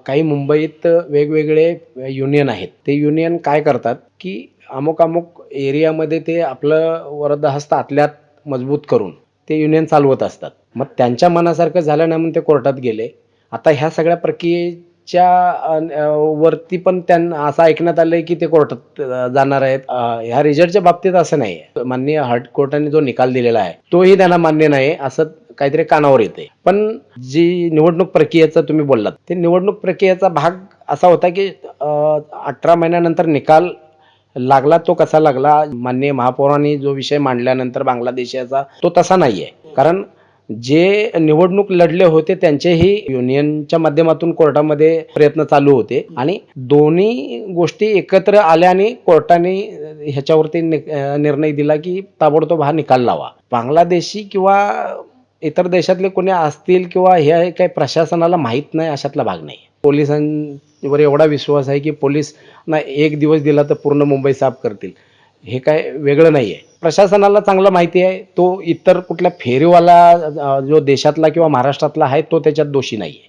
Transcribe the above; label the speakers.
Speaker 1: काही मुंबईत वेगवेगळे युनियन आहेत. ते युनियन काय करतात, की अमुक-अमुक एरियामध्ये ते आपलं वरदहस्त आतल्यात मजबूत करून ते युनियन चालवत असतात. मग त्यांच्या मनासारखं झालं नाही म्हणून ते कोर्टात गेले. आता ह्या सगळ्या प्रक्रियेच्या वरती पण त्यांना असं ऐकण्यात आलंय, की ते कोर्टात जाणार आहेत. ह्या रिझल्टच्या बाबतीत असं नाहीये. माननीय हार्ट कोर्टाने जो निकाल दिलेला आहे, तोही त्यांना मान्य नाही असं काहीतरी कानावर येतंय. पण जी निवडणूक प्रक्रियेचं तुम्ही बोललात, ते निवडणूक प्रक्रियेचा भाग असा होता, की 18 महिन्यानंतर निकाल लागला. तो कसा लागला? माननीय महापौरांनी जो विषय मांडल्यानंतर बांगलादेशाचा, तो तसा नाहीये. कारण जे निवडणूक लढले होते त्यांचेही युनियनच्या माध्यमातून कोर्टामध्ये प्रयत्न चालू होते आणि दोन्ही गोष्टी एकत्र आल्या आणि कोर्टाने ह्याच्यावरती निर्णय दिला, की ताबडतोब हा निकाल लावा. बांगलादेशी किंवा इतर देशातले कोणी असतील किंवा हे काही प्रशासनाला माहीत नाही अशातला भाग नाही. पोलिसांवर एवढा विश्वास आहे, की पोलीस ना एक दिवस दिला तर पूर्ण मुंबई साफ करतील. हे काय वेगळं नाहीये. प्रशासनाला चांगलं माहिती आहे. तो इतर कुठल्या फेरीवाला जो देशातला किंवा महाराष्ट्रातला आहे तो त्याच्यात दोषी नाहीये.